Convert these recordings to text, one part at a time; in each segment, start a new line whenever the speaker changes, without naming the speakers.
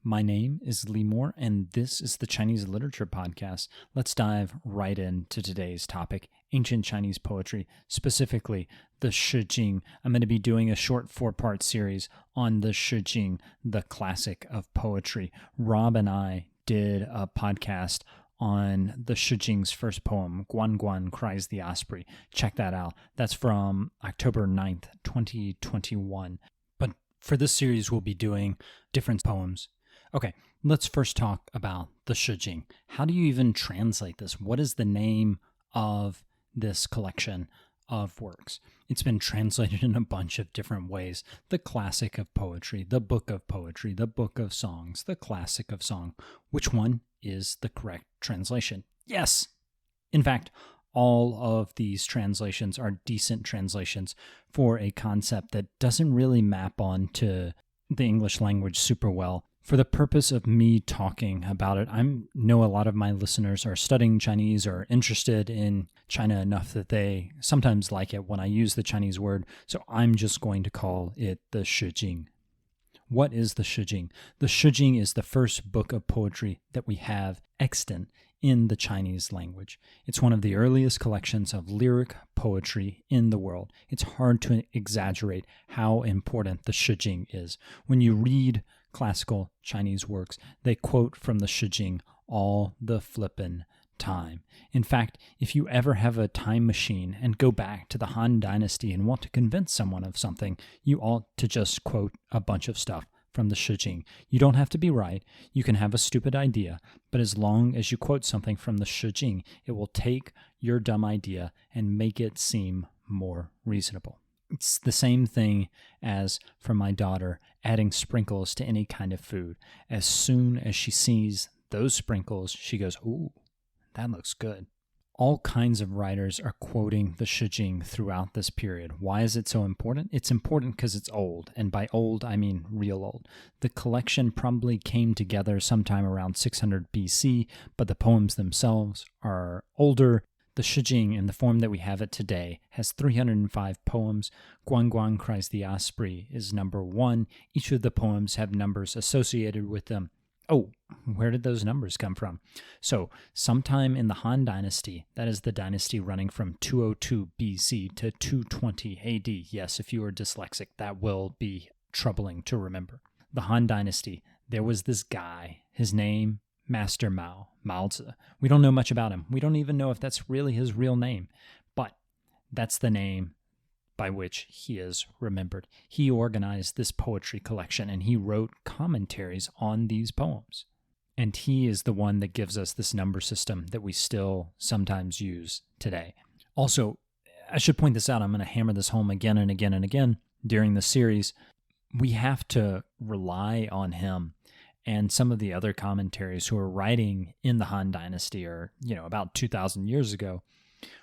My name is Lee Moore, and this is the Chinese Literature Podcast. Let's dive right into today's topic, ancient Chinese poetry, specifically the Shijing. I'm going to be doing a short 4-part series on the Shijing, the classic of poetry. Rob and I did a podcast on the Shijing's first poem, Guan Guan Cries the Osprey. Check that out. That's from October 9th, 2021. But for this series, we'll be doing different poems. Okay, let's first talk about the Shijing. How do you even translate this? What is the name of this collection of works? It's been translated in a bunch of different ways. The classic of poetry, the book of poetry, the book of songs, the classic of song. Which one is the correct translation? Yes! In fact, all of these translations are decent translations for a concept that doesn't really map onto the English language super well. For the purpose of me talking about it, I know a lot of my listeners are studying Chinese or interested in China enough that they sometimes like it when I use the Chinese word, so I'm just going to call it the Shijing. What is the Shijing? The Shijing is the first book of poetry that we have extant in the Chinese language. It's one of the earliest collections of lyric poetry in the world. It's hard to exaggerate how important the Shijing is. When you read classical Chinese works, they quote from the Shijing all the flippin' time. In fact, if you ever have a time machine and go back to the Han Dynasty and want to convince someone of something, you ought to just quote a bunch of stuff from the Shijing. You don't have to be right. You can have a stupid idea, but as long as you quote something from the Shijing, it will take your dumb idea and make it seem more reasonable. It's the same thing as for my daughter adding sprinkles to any kind of food. As soon as she sees those sprinkles, she goes, "Ooh, that looks good." All kinds of writers are quoting the Shijing throughout this period. Why is it so important? It's important because it's old, and by old, I mean real old. The collection probably came together sometime around 600 BC, but the poems themselves are older. The Shijing, in the form that we have it today, has 305 poems. Guan Guan Cries the Osprey is number 1. Each of the poems have numbers associated with them. Oh, where did those numbers come from? So, sometime in the Han Dynasty, that is the dynasty running from 202 BC to 220 AD. Yes, if you are dyslexic, that will be troubling to remember. The Han Dynasty, there was this guy, his name, Master Mao Tzu. We don't know much about him. We don't even know if that's really his real name, but that's the name by which he is remembered. He organized this poetry collection and he wrote commentaries on these poems. And he is the one that gives us this number system that we still sometimes use today. Also, I should point this out. I'm going to hammer this home again and again and again during the series. We have to rely on him and some of the other commentaries who are writing in the Han Dynasty or, about 2,000 years ago.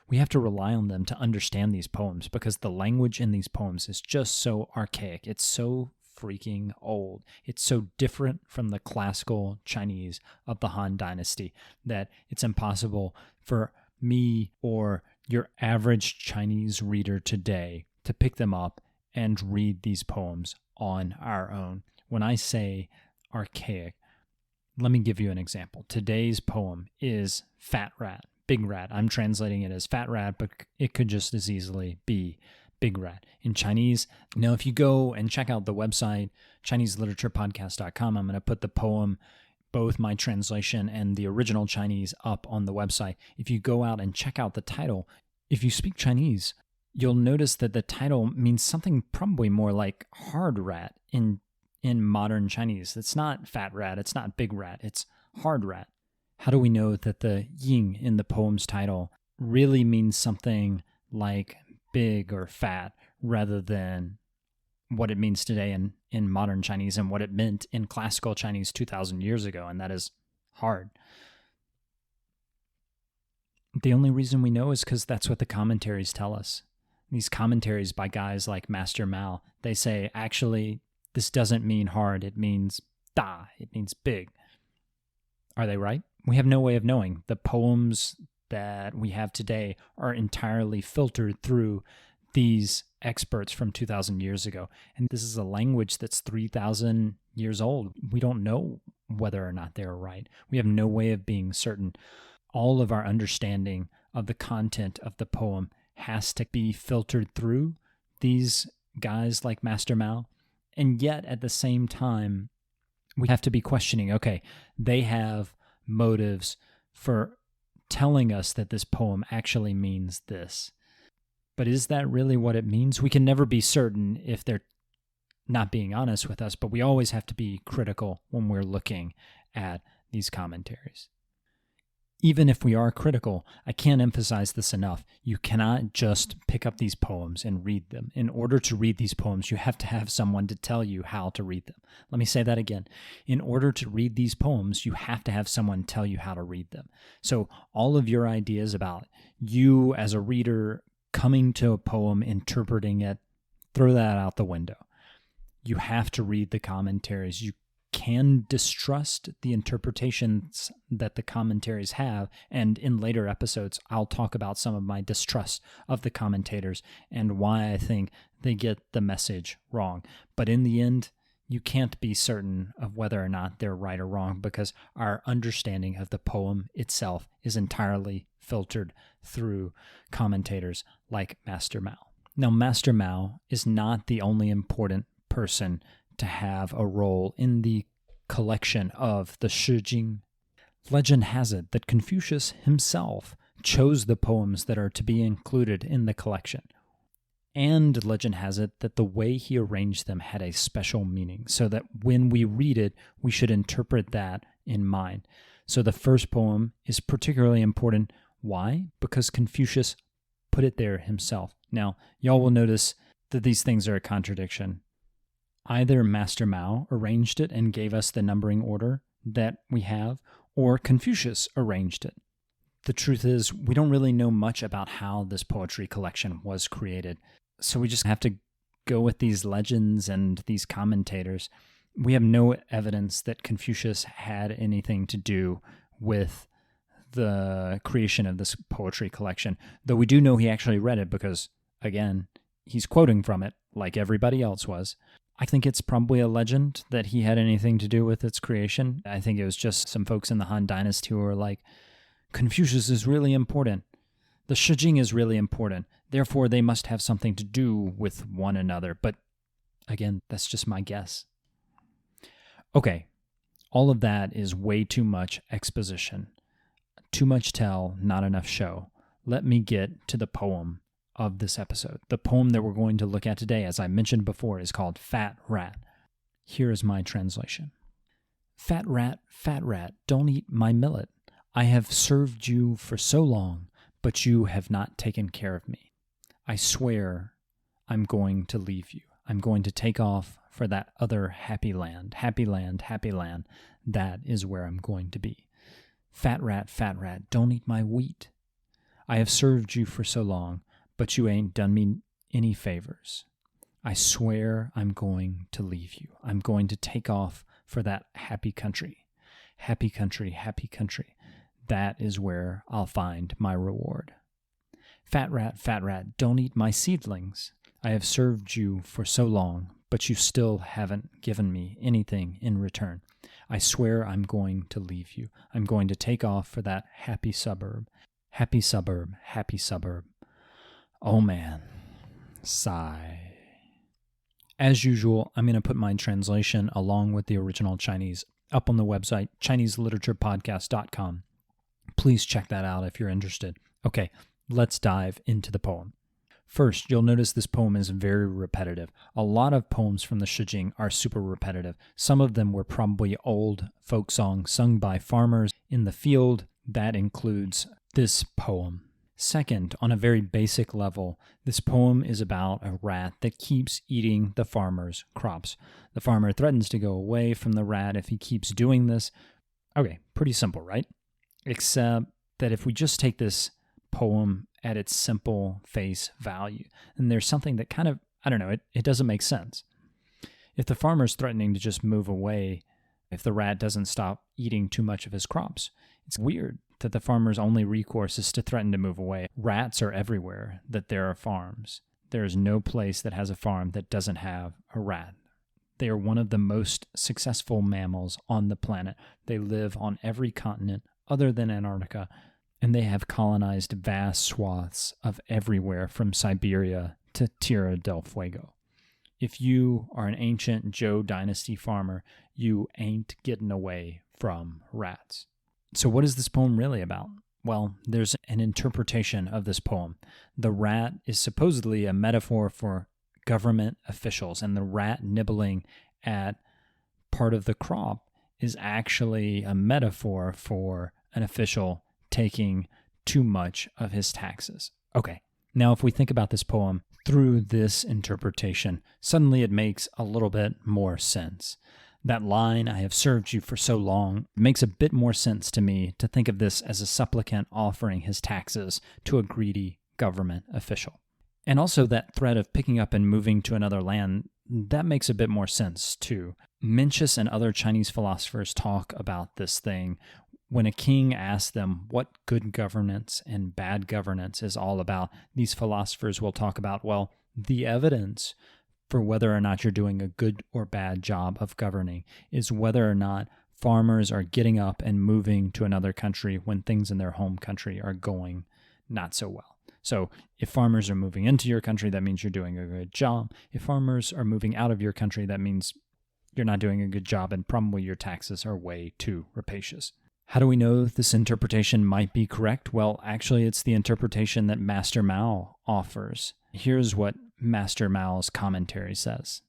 We have to rely on them to understand these poems because the language in these poems is just so archaic. It's so freaking old. It's so different from the classical Chinese of the Han Dynasty that it's impossible for me or your average Chinese reader today to pick them up and read these poems on our own. When I say archaic, let me give you an example. Today's poem is Fat Rat, Big Rat. I'm translating it as Fat Rat, but it could just as easily be Big Rat. In Chinese, now if you go and check out the website, ChineseLiteraturePodcast.com, I'm going to put the poem, both my translation and the original Chinese, up on the website. If you go out and check out the title, if you speak Chinese, you'll notice that the title means something probably more like hard rat in modern Chinese. It's not Fat Rat, it's not Big Rat, it's hard rat. How do we know that the ying in the poem's title really means something like big or fat rather than what it means today in modern Chinese and what it meant in classical Chinese 2,000 years ago, and that is hard? The only reason we know is because that's what the commentaries tell us. These commentaries by guys like Master Mao, they say, actually, this doesn't mean hard, it means da, it means big. Are they right? We have no way of knowing. The poems that we have today are entirely filtered through these experts from 2,000 years ago. And this is a language that's 3,000 years old. We don't know whether or not they're right. We have no way of being certain. All of our understanding of the content of the poem has to be filtered through these guys like Master Mao. And yet, at the same time, we have to be questioning, okay, they have motives for telling us that this poem actually means this. But is that really what it means? We can never be certain if they're not being honest with us, but we always have to be critical when we're looking at these commentaries. Even if we are critical, I can't emphasize this enough. You cannot just pick up these poems and read them. In order to read these poems, you have to have someone to tell you how to read them. Let me say that again. In order to read these poems, you have to have someone tell you how to read them. So all of your ideas about you as a reader coming to a poem, interpreting it, throw that out the window. You have to read the commentaries. You can distrust the interpretations that the commentaries have, and in later episodes, I'll talk about some of my distrust of the commentators and why I think they get the message wrong. But in the end, you can't be certain of whether or not they're right or wrong because our understanding of the poem itself is entirely filtered through commentators like Master Mao. Now, Master Mao is not the only important person to have a role in the collection of the Shijing. Legend has it that Confucius himself chose the poems that are to be included in the collection. And legend has it that the way he arranged them had a special meaning, so that when we read it, we should interpret that in mind. So the first poem is particularly important. Why? Because Confucius put it there himself. Now, y'all will notice that these things are a contradiction. Either Master Mao arranged it and gave us the numbering order that we have, or Confucius arranged it. The truth is, we don't really know much about how this poetry collection was created, so we just have to go with these legends and these commentators. We have no evidence that Confucius had anything to do with the creation of this poetry collection, though we do know he actually read it because, again, he's quoting from it like everybody else was. I think it's probably a legend that he had anything to do with its creation. I think it was just some folks in the Han Dynasty who were like, Confucius is really important. The Shijing is really important. Therefore, they must have something to do with one another. But again, that's just my guess. Okay, all of that is way too much exposition. Too much tell, not enough show. Let me get to the poem of this episode. The poem that we're going to look at today, as I mentioned before, is called Fat Rat. Here is my translation. Fat rat, don't eat my millet. I have served you for so long, but you have not taken care of me. I swear I'm going to leave you. I'm going to take off for that other happy land. Happy land, happy land. That is where I'm going to be. Fat rat, don't eat my wheat. I have served you for so long, but you ain't done me any favors. I swear I'm going to leave you. I'm going to take off for that happy country. Happy country, happy country. That is where I'll find my reward. Fat rat, don't eat my seedlings. I have served you for so long, but you still haven't given me anything in return. I swear I'm going to leave you. I'm going to take off for that happy suburb. Happy suburb, happy suburb. Oh man, sigh. As usual, I'm going to put my translation along with the original Chinese up on the website, ChineseLiteraturePodcast.com. Please check that out if you're interested. Okay, let's dive into the poem. First, you'll notice this poem is very repetitive. A lot of poems from the Shijing are super repetitive. Some of them were probably old folk songs sung by farmers in the field. That includes this poem. Second, on a very basic level, this poem is about a rat that keeps eating the farmer's crops. The farmer threatens to go away from the rat if he keeps doing this. Okay, pretty simple, right? Except that if we just take this poem at its simple face value, then there's something that kind of, it doesn't make sense. If the farmer's threatening to just move away, if the rat doesn't stop eating too much of his crops, it's weird that the farmer's only recourse is to threaten to move away. Rats are everywhere that there are farms. There is no place that has a farm that doesn't have a rat. They are one of the most successful mammals on the planet. They live on every continent other than Antarctica, and they have colonized vast swaths of everywhere from Siberia to Tierra del Fuego. If you are an ancient Zhou dynasty farmer, you ain't getting away from rats. So what is this poem really about? Well, there's an interpretation of this poem. The rat is supposedly a metaphor for government officials, and the rat nibbling at part of the crop is actually a metaphor for an official taking too much of his taxes. Okay, now if we think about this poem through this interpretation, suddenly it makes a little bit more sense. That line, "I have served you for so long," makes a bit more sense to me to think of this as a supplicant offering his taxes to a greedy government official. And also that threat of picking up and moving to another land, that makes a bit more sense too. Mencius and other Chinese philosophers talk about this thing when a king asks them what good governance and bad governance is all about. These philosophers will talk about, well, the evidence for whether or not you're doing a good or bad job of governing is whether or not farmers are getting up and moving to another country when things in their home country are going not so well. So if farmers are moving into your country, that means you're doing a good job. If farmers are moving out of your country, that means you're not doing a good job and probably your taxes are way too rapacious. How do we know this interpretation might be correct? Well, actually, it's the interpretation that Master Mao offers. Here's what Master Mao's commentary says.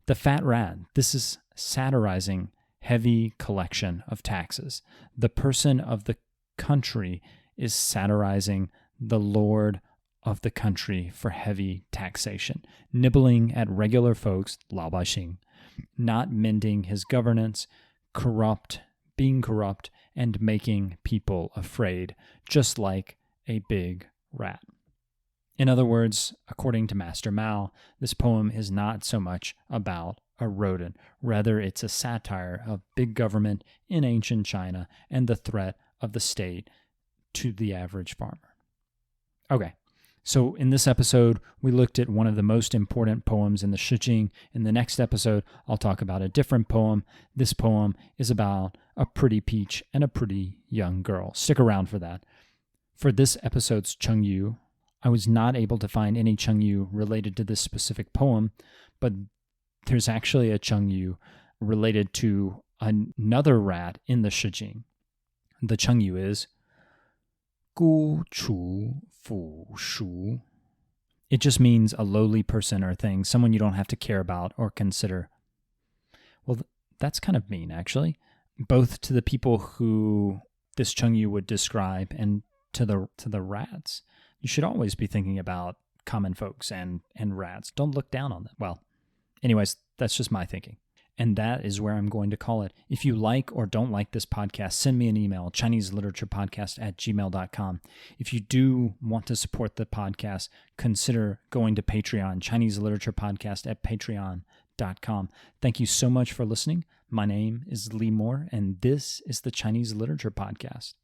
The fat rat, this is satirizing heavy collection of taxes. The person of the country is satirizing the lord of the country for heavy taxation, nibbling at regular folks, 老百姓, not mending his governance, being corrupt, and making people afraid, just like a big rat. In other words, according to Master Mao, this poem is not so much about a rodent. Rather, it's a satire of big government in ancient China and the threat of the state to the average farmer. Okay, so in this episode, we looked at one of the most important poems in the Shijing. In the next episode, I'll talk about a different poem. This poem is about a pretty peach and a pretty young girl. Stick around for that. For this episode's Chengyu, I was not able to find any Chengyu related to this specific poem, but there's actually a Chengyu related to another rat in the Shijing. The Chengyu is Gu Chu Fu Shu. It just means a lowly person or thing, someone you don't have to care about or consider. Well, that's kind of mean, actually, both to the people who this Chengyu would describe and to the rats. You should always be thinking about common folks and rats. Don't look down on them. Well, anyways, that's just my thinking. And that is where I'm going to call it. If you like or don't like this podcast, send me an email, ChineseLiteraturePodcast@gmail.com. If you do want to support the podcast, consider going to Patreon, Chinese Literature Podcast at patreon.com. Thank you so much for listening. My name is Lee Moore, and this is the Chinese Literature Podcast.